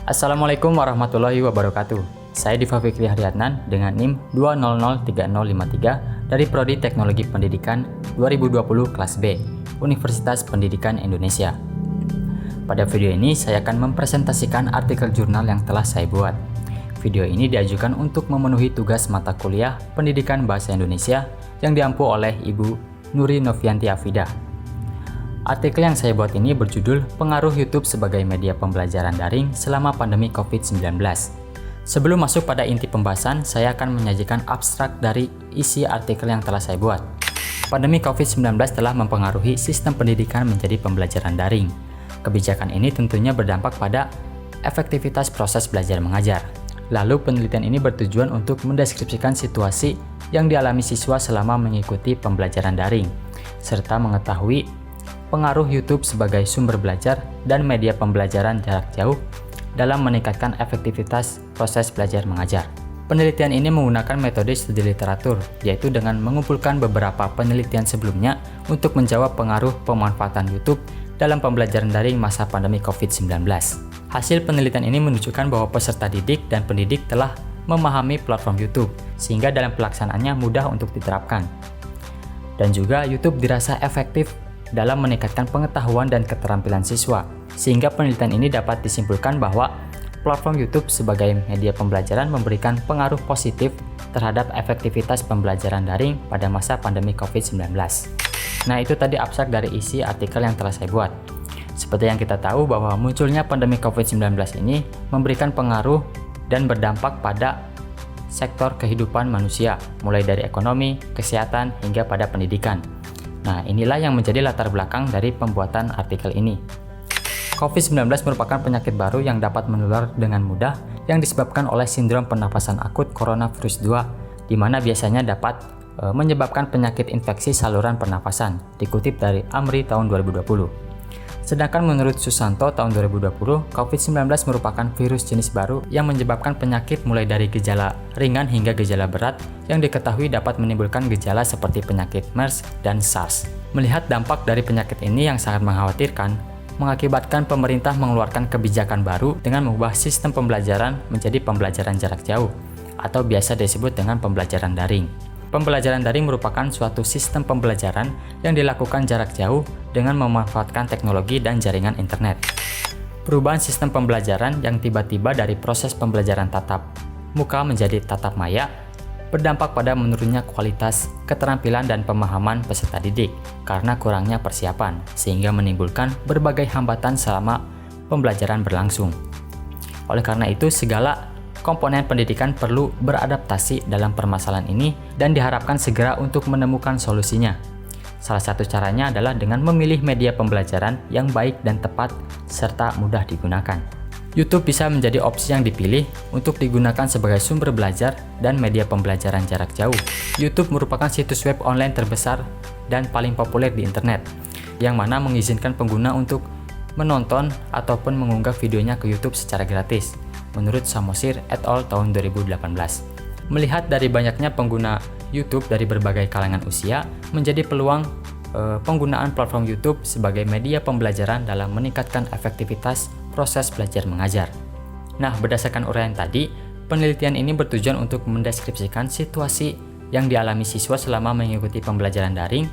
Assalamualaikum warahmatullahi wabarakatuh. Saya Diva Fikri Haryatnan dengan NIM 2003053 dari Prodi Teknologi Pendidikan 2020 kelas B, Universitas Pendidikan Indonesia. Pada video ini saya akan mempresentasikan artikel jurnal yang telah saya buat. Video ini diajukan untuk memenuhi tugas mata kuliah Pendidikan Bahasa Indonesia yang diampu oleh Ibu Nuri Novianti Afidah. Artikel yang saya buat ini berjudul Pengaruh YouTube sebagai Media Pembelajaran Daring selama Pandemi COVID-19. Sebelum masuk pada inti pembahasan, saya akan menyajikan abstrak dari isi artikel yang telah saya buat. Pandemi COVID-19 telah mempengaruhi sistem pendidikan menjadi pembelajaran daring. Kebijakan ini tentunya berdampak pada efektivitas proses belajar mengajar. Lalu penelitian ini bertujuan untuk mendeskripsikan situasi yang dialami siswa selama mengikuti pembelajaran daring, serta mengetahui pengaruh YouTube sebagai sumber belajar dan media pembelajaran jarak jauh dalam meningkatkan efektivitas proses belajar mengajar. Penelitian ini menggunakan metode studi literatur, yaitu dengan mengumpulkan beberapa penelitian sebelumnya untuk menjawab pengaruh pemanfaatan YouTube dalam pembelajaran daring masa pandemi COVID-19. Hasil penelitian ini menunjukkan bahwa peserta didik dan pendidik telah memahami platform YouTube, sehingga dalam pelaksanaannya mudah untuk diterapkan. Dan juga YouTube dirasa efektif dalam meningkatkan pengetahuan dan keterampilan siswa, sehingga penelitian ini dapat disimpulkan bahwa platform YouTube sebagai media pembelajaran memberikan pengaruh positif terhadap efektivitas pembelajaran daring pada masa pandemi COVID-19. Nah, itu tadi abstrak dari isi artikel yang telah saya buat. Seperti yang kita tahu bahwa munculnya pandemi COVID-19 ini memberikan pengaruh dan berdampak pada sektor kehidupan manusia, mulai dari ekonomi, kesehatan, hingga pada pendidikan. Nah, inilah yang menjadi latar belakang dari pembuatan artikel ini. COVID-19 merupakan penyakit baru yang dapat menular dengan mudah yang disebabkan oleh sindrom pernapasan akut coronavirus 2, di mana biasanya dapat menyebabkan penyakit infeksi saluran pernapasan, dikutip dari AMRI tahun 2020. Sedangkan menurut Susanto tahun 2020, COVID-19 merupakan virus jenis baru yang menyebabkan penyakit mulai dari gejala ringan hingga gejala berat yang diketahui dapat menimbulkan gejala seperti penyakit MERS dan SARS. Melihat dampak dari penyakit ini yang sangat mengkhawatirkan, mengakibatkan pemerintah mengeluarkan kebijakan baru dengan mengubah sistem pembelajaran menjadi pembelajaran jarak jauh atau biasa disebut dengan pembelajaran daring. Pembelajaran daring merupakan suatu sistem pembelajaran yang dilakukan jarak jauh dengan memanfaatkan teknologi dan jaringan internet. Perubahan sistem pembelajaran yang tiba-tiba dari proses pembelajaran tatap muka menjadi tatap maya berdampak pada menurunnya kualitas, keterampilan, dan pemahaman peserta didik karena kurangnya persiapan, sehingga menimbulkan berbagai hambatan selama pembelajaran berlangsung. Oleh karena itu, segala komponen pendidikan perlu beradaptasi dalam permasalahan ini dan diharapkan segera untuk menemukan solusinya. Salah satu caranya adalah dengan memilih media pembelajaran yang baik dan tepat serta mudah digunakan. YouTube bisa menjadi opsi yang dipilih untuk digunakan sebagai sumber belajar dan media pembelajaran jarak jauh. YouTube merupakan situs web online terbesar dan paling populer di internet, yang mana mengizinkan pengguna untuk menonton ataupun mengunggah videonya ke YouTube secara gratis, menurut Samosir et al. Tahun 2018. Melihat dari banyaknya pengguna YouTube dari berbagai kalangan usia, menjadi peluang penggunaan platform YouTube sebagai media pembelajaran dalam meningkatkan efektivitas proses belajar mengajar. Nah, berdasarkan uraian tadi, penelitian ini bertujuan untuk mendeskripsikan situasi yang dialami siswa selama mengikuti pembelajaran daring,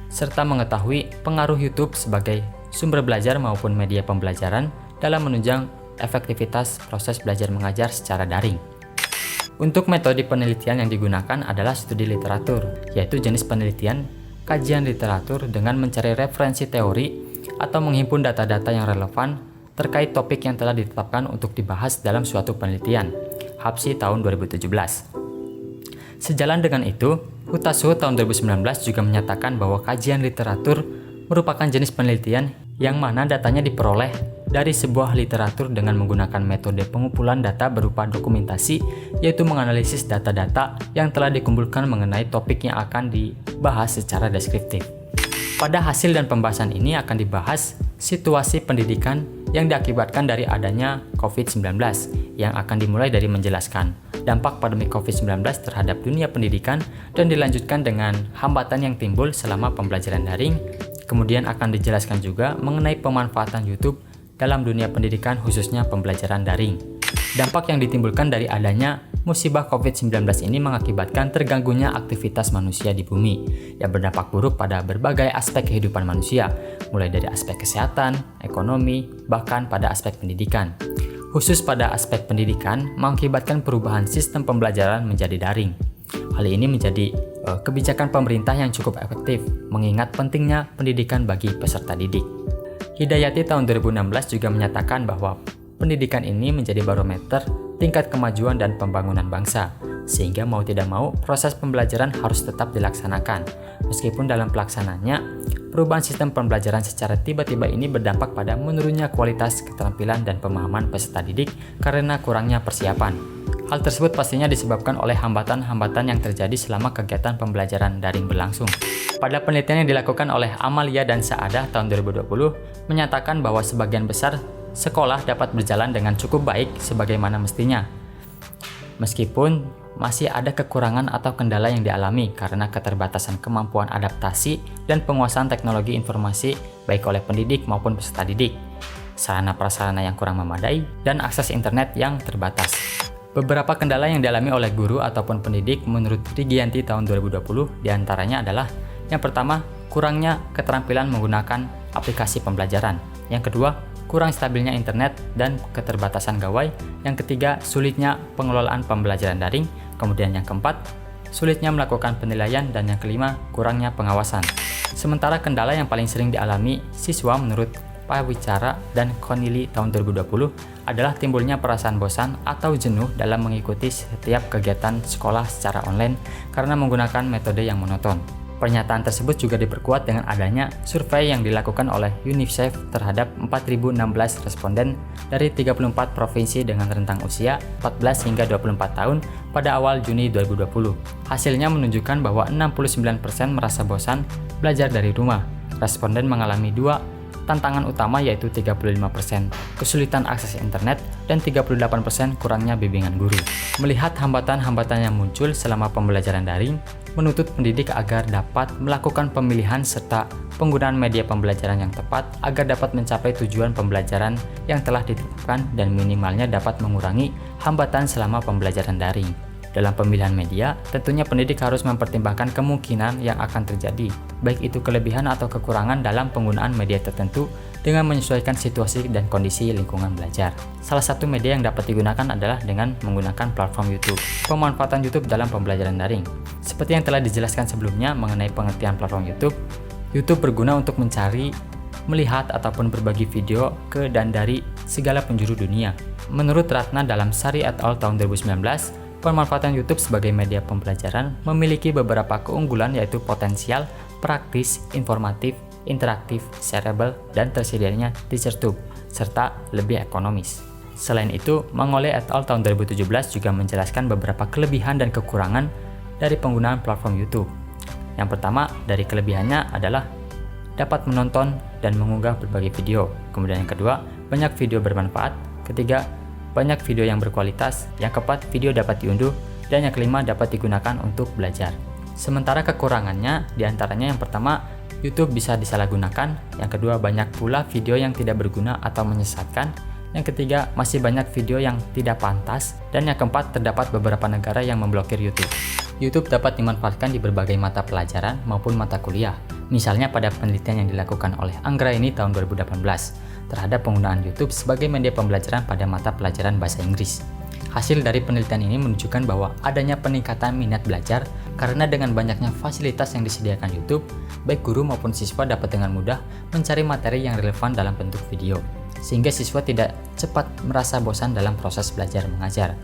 serta mengetahui pengaruh YouTube sebagai sumber belajar maupun media pembelajaran dalam menunjang efektivitas proses belajar mengajar secara daring. Untuk metode penelitian yang digunakan adalah studi literatur, yaitu jenis penelitian kajian literatur dengan mencari referensi teori atau menghimpun data-data yang relevan terkait topik yang telah ditetapkan untuk dibahas dalam suatu penelitian, HAPSI tahun 2017. Sejalan dengan itu, Hutasu tahun 2019 juga menyatakan bahwa kajian literatur merupakan jenis penelitian yang mana datanya diperoleh dari sebuah literatur dengan menggunakan metode pengumpulan data berupa dokumentasi, yaitu menganalisis data-data yang telah dikumpulkan mengenai topik yang akan dibahas secara deskriptif. Pada hasil dan pembahasan ini akan dibahas situasi pendidikan yang diakibatkan dari adanya COVID-19, yang akan dimulai dari menjelaskan dampak pandemi COVID-19 terhadap dunia pendidikan dan dilanjutkan dengan hambatan yang timbul selama pembelajaran daring. Kemudian akan dijelaskan juga mengenai pemanfaatan YouTube dalam dunia pendidikan khususnya pembelajaran daring. Dampak yang ditimbulkan dari adanya musibah COVID-19 ini mengakibatkan terganggunya aktivitas manusia di bumi yang berdampak buruk pada berbagai aspek kehidupan manusia, mulai dari aspek kesehatan, ekonomi, bahkan pada aspek pendidikan. Khusus pada aspek pendidikan, mengakibatkan perubahan sistem pembelajaran menjadi daring. Hal ini menjadi kebijakan pemerintah yang cukup efektif, mengingat pentingnya pendidikan bagi peserta didik. Hidayati tahun 2016 juga menyatakan bahwa pendidikan ini menjadi barometer tingkat kemajuan dan pembangunan bangsa, sehingga mau tidak mau proses pembelajaran harus tetap dilaksanakan. Meskipun dalam pelaksanaannya, perubahan sistem pembelajaran secara tiba-tiba ini berdampak pada menurunnya kualitas keterampilan dan pemahaman peserta didik karena kurangnya persiapan. Hal tersebut pastinya disebabkan oleh hambatan-hambatan yang terjadi selama kegiatan pembelajaran daring berlangsung. Pada penelitian yang dilakukan oleh Amalia dan Saadah tahun 2020, menyatakan bahwa sebagian besar sekolah dapat berjalan dengan cukup baik sebagaimana mestinya. Meskipun masih ada kekurangan atau kendala yang dialami karena keterbatasan kemampuan adaptasi dan penguasaan teknologi informasi baik oleh pendidik maupun peserta didik, sarana prasarana yang kurang memadai, dan akses internet yang terbatas. Beberapa kendala yang dialami oleh guru ataupun pendidik menurut Rigianti tahun 2020 diantaranya adalah: yang pertama, kurangnya keterampilan menggunakan aplikasi pembelajaran. Yang kedua, kurang stabilnya internet dan keterbatasan gawai. Yang ketiga, sulitnya pengelolaan pembelajaran daring. Kemudian yang keempat, sulitnya melakukan penilaian. Dan yang kelima, kurangnya pengawasan. Sementara kendala yang paling sering dialami siswa menurut Pak Wicara dan Konili tahun 2020 adalah timbulnya perasaan bosan atau jenuh dalam mengikuti setiap kegiatan sekolah secara online karena menggunakan metode yang monoton. Pernyataan tersebut juga diperkuat dengan adanya survei yang dilakukan oleh UNICEF terhadap 4.016 responden dari 34 provinsi dengan rentang usia 14 hingga 24 tahun pada awal Juni 2020. Hasilnya menunjukkan bahwa 69% merasa bosan belajar dari rumah. Responden mengalami dua tantangan utama, yaitu 35% kesulitan akses internet dan 38% kurangnya bimbingan guru. Melihat hambatan-hambatan yang muncul selama pembelajaran daring, menuntut pendidik agar dapat melakukan pemilihan serta penggunaan media pembelajaran yang tepat agar dapat mencapai tujuan pembelajaran yang telah ditetapkan dan minimalnya dapat mengurangi hambatan selama pembelajaran daring. Dalam pemilihan media, tentunya pendidik harus mempertimbangkan kemungkinan yang akan terjadi, baik itu kelebihan atau kekurangan dalam penggunaan media tertentu dengan menyesuaikan situasi dan kondisi lingkungan belajar. Salah satu media yang dapat digunakan adalah dengan menggunakan platform YouTube. Pemanfaatan YouTube dalam pembelajaran daring. Seperti yang telah dijelaskan sebelumnya mengenai pengertian platform YouTube, YouTube berguna untuk mencari, melihat, ataupun berbagi video ke dan dari segala penjuru dunia. Menurut Ratna dalam Sari et al. Tahun 2019, pemanfaatan YouTube sebagai media pembelajaran memiliki beberapa keunggulan, yaitu potensial, praktis, informatif, interaktif, shareable, dan tersedianya TeacherTube, serta lebih ekonomis. Selain itu, Mangole et al. Tahun 2017 juga menjelaskan beberapa kelebihan dan kekurangan dari penggunaan platform YouTube. Yang pertama, dari kelebihannya adalah dapat menonton dan mengunggah berbagai video. Kemudian yang kedua, banyak video bermanfaat. Ketiga, banyak video yang berkualitas. Yang keempat, video dapat diunduh. Dan yang kelima, dapat digunakan untuk belajar. Sementara kekurangannya, diantaranya yang pertama, YouTube bisa disalahgunakan. Yang kedua, banyak pula video yang tidak berguna atau menyesatkan. Yang ketiga, masih banyak video yang tidak pantas. Dan yang keempat, terdapat beberapa negara yang memblokir YouTube. YouTube dapat dimanfaatkan di berbagai mata pelajaran maupun mata kuliah. Misalnya pada penelitian yang dilakukan oleh Anggraini tahun 2018 terhadap penggunaan YouTube sebagai media pembelajaran pada mata pelajaran bahasa Inggris. Hasil dari penelitian ini menunjukkan bahwa adanya peningkatan minat belajar karena dengan banyaknya fasilitas yang disediakan YouTube, baik guru maupun siswa dapat dengan mudah mencari materi yang relevan dalam bentuk video, sehingga siswa tidak cepat merasa bosan dalam proses belajar mengajar.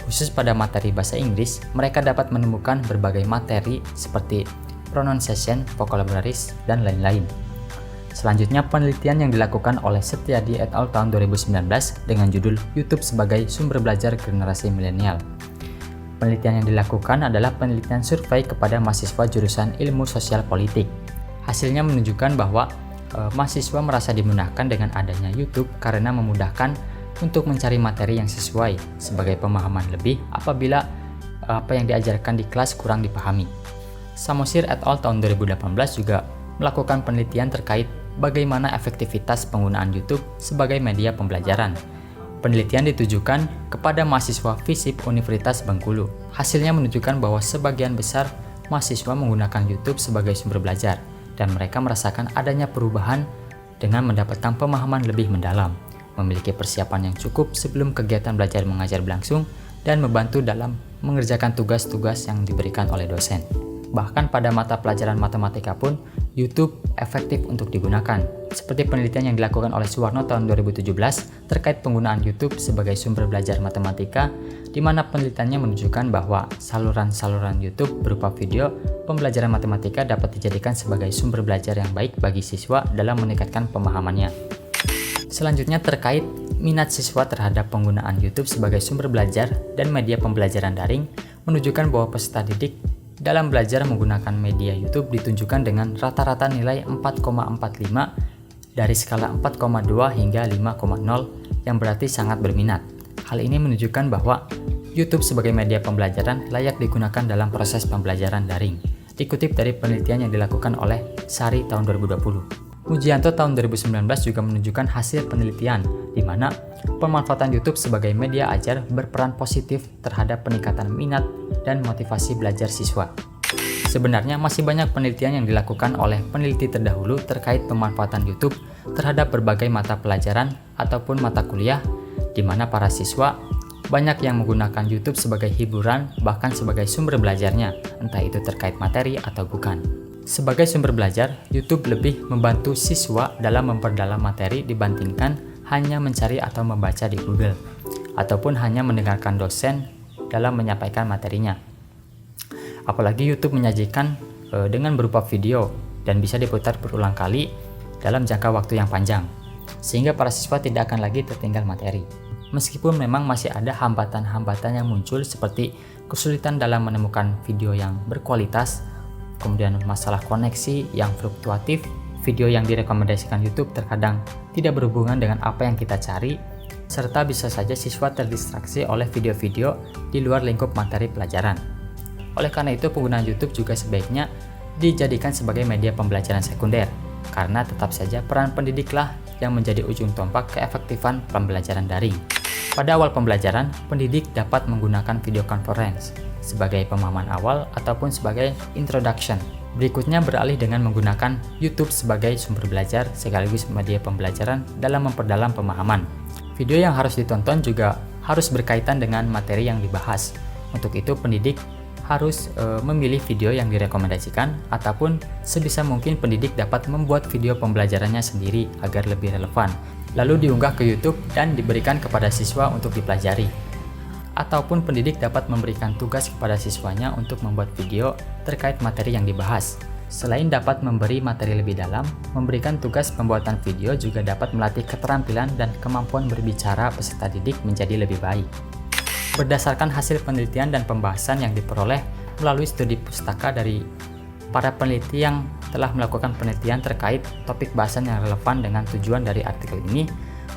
Khusus pada materi bahasa Inggris, mereka dapat menemukan berbagai materi seperti pronunciation, vocabularies, dan lain-lain. Selanjutnya, penelitian yang dilakukan oleh Setiadi et al. Tahun 2019 dengan judul YouTube sebagai sumber belajar generasi milenial. Penelitian yang dilakukan adalah penelitian survei kepada mahasiswa jurusan Ilmu Sosial Politik. Hasilnya menunjukkan bahwa mahasiswa merasa dimudahkan dengan adanya YouTube karena memudahkan untuk mencari materi yang sesuai sebagai pemahaman lebih apabila apa yang diajarkan di kelas kurang dipahami. Samosir et al. Tahun 2018 juga melakukan penelitian terkait bagaimana efektivitas penggunaan YouTube sebagai media pembelajaran. Penelitian ditujukan kepada mahasiswa FISIP Universitas Bengkulu. Hasilnya menunjukkan bahwa sebagian besar mahasiswa menggunakan YouTube sebagai sumber belajar, dan mereka merasakan adanya perubahan dengan mendapatkan pemahaman lebih mendalam, memiliki persiapan yang cukup sebelum kegiatan belajar mengajar berlangsung, dan membantu dalam mengerjakan tugas-tugas yang diberikan oleh dosen. Bahkan pada mata pelajaran matematika pun, YouTube efektif untuk digunakan. Seperti penelitian yang dilakukan oleh Suwarno tahun 2017 terkait penggunaan YouTube sebagai sumber belajar matematika, di mana penelitiannya menunjukkan bahwa saluran-saluran YouTube berupa video pembelajaran matematika dapat dijadikan sebagai sumber belajar yang baik bagi siswa dalam meningkatkan pemahamannya. Selanjutnya terkait minat siswa terhadap penggunaan YouTube sebagai sumber belajar dan media pembelajaran daring, menunjukkan bahwa peserta didik dalam belajar menggunakan media YouTube ditunjukkan dengan rata-rata nilai 4,45 dari skala 4,2 hingga 5,0 yang berarti sangat berminat. Hal ini menunjukkan bahwa YouTube sebagai media pembelajaran layak digunakan dalam proses pembelajaran daring. Dikutip dari penelitian yang dilakukan oleh Sari tahun 2020. Mujianto tahun 2019 juga menunjukkan hasil penelitian di mana pemanfaatan YouTube sebagai media ajar berperan positif terhadap peningkatan minat dan motivasi belajar siswa. Sebenarnya masih banyak penelitian yang dilakukan oleh peneliti terdahulu terkait pemanfaatan YouTube terhadap berbagai mata pelajaran ataupun mata kuliah, di mana para siswa banyak yang menggunakan YouTube sebagai hiburan bahkan sebagai sumber belajarnya, entah itu terkait materi atau bukan. Sebagai sumber belajar, YouTube lebih membantu siswa dalam memperdalam materi dibandingkan hanya mencari atau membaca di Google, ataupun hanya mendengarkan dosen dalam menyampaikan materinya. Apalagi YouTube menyajikan dengan berupa video dan bisa diputar berulang kali dalam jangka waktu yang panjang, sehingga para siswa tidak akan lagi tertinggal materi. Meskipun memang masih ada hambatan-hambatan yang muncul seperti kesulitan dalam menemukan video yang berkualitas, kemudian masalah koneksi yang fluktuatif, video yang direkomendasikan YouTube terkadang tidak berhubungan dengan apa yang kita cari, serta bisa saja siswa terdistraksi oleh video-video di luar lingkup materi pelajaran. Oleh karena itu, penggunaan YouTube juga sebaiknya dijadikan sebagai media pembelajaran sekunder, karena tetap saja peran pendidiklah yang menjadi ujung tombak keefektifan pembelajaran daring. Pada awal pembelajaran, pendidik dapat menggunakan video conference sebagai pemahaman awal ataupun sebagai introduction. Berikutnya beralih dengan menggunakan YouTube sebagai sumber belajar sekaligus media pembelajaran dalam memperdalam pemahaman. Video yang harus ditonton juga harus berkaitan dengan materi yang dibahas. Untuk itu pendidik harus memilih video yang direkomendasikan, ataupun sebisa mungkin pendidik dapat membuat video pembelajarannya sendiri agar lebih relevan, lalu diunggah ke YouTube dan diberikan kepada siswa untuk dipelajari. Ataupun pendidik dapat memberikan tugas kepada siswanya untuk membuat video terkait materi yang dibahas. Selain dapat memberi materi lebih dalam, memberikan tugas pembuatan video juga dapat melatih keterampilan dan kemampuan berbicara peserta didik menjadi lebih baik. Berdasarkan hasil penelitian dan pembahasan yang diperoleh melalui studi pustaka dari para peneliti yang telah melakukan penelitian terkait topik bahasan yang relevan dengan tujuan dari artikel ini,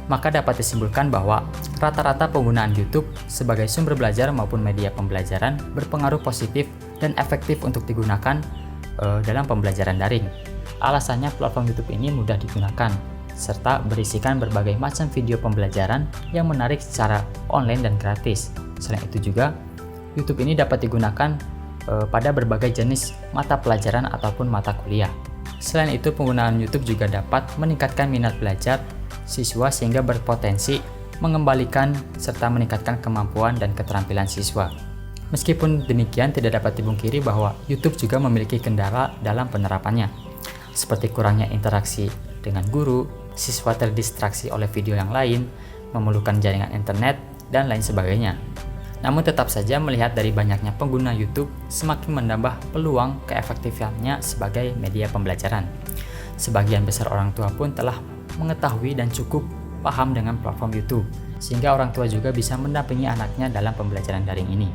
maka dapat disimpulkan bahwa rata-rata penggunaan YouTube sebagai sumber belajar maupun media pembelajaran berpengaruh positif dan efektif untuk digunakan dalam pembelajaran daring. Alasannya platform YouTube ini mudah digunakan, serta berisikan berbagai macam video pembelajaran yang menarik secara online dan gratis. Selain itu juga, YouTube ini dapat digunakan pada berbagai jenis mata pelajaran ataupun mata kuliah. Selain itu, penggunaan YouTube juga dapat meningkatkan minat belajar siswa sehingga berpotensi mengembalikan serta meningkatkan kemampuan dan keterampilan siswa. Meskipun demikian, tidak dapat dipungkiri bahwa YouTube juga memiliki kendala dalam penerapannya, seperti kurangnya interaksi dengan guru, siswa terdistraksi oleh video yang lain, memerlukan jaringan internet, dan lain sebagainya. Namun tetap saja melihat dari banyaknya pengguna YouTube semakin menambah peluang keefektifannya sebagai media pembelajaran. Sebagian besar orang tua pun telah mengetahui dan cukup paham dengan platform YouTube, sehingga orang tua juga bisa mendampingi anaknya dalam pembelajaran daring ini.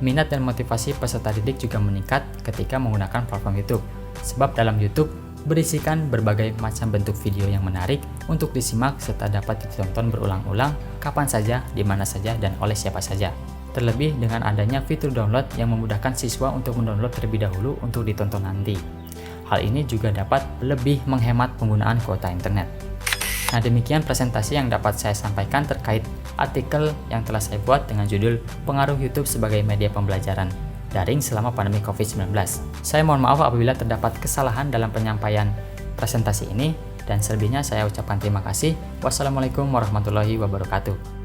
Minat dan motivasi peserta didik juga meningkat ketika menggunakan platform YouTube, sebab dalam YouTube berisikan berbagai macam bentuk video yang menarik untuk disimak serta dapat ditonton berulang-ulang kapan saja, di mana saja, dan oleh siapa saja. Terlebih dengan adanya fitur download yang memudahkan siswa untuk mendownload terlebih dahulu untuk ditonton nanti. Hal ini juga dapat lebih menghemat penggunaan kuota internet. Nah, demikian presentasi yang dapat saya sampaikan terkait artikel yang telah saya buat dengan judul Pengaruh YouTube sebagai Media Pembelajaran Daring selama pandemi COVID-19. Saya mohon maaf apabila terdapat kesalahan dalam penyampaian presentasi ini, dan selebihnya saya ucapkan terima kasih. Wassalamualaikum warahmatullahi wabarakatuh.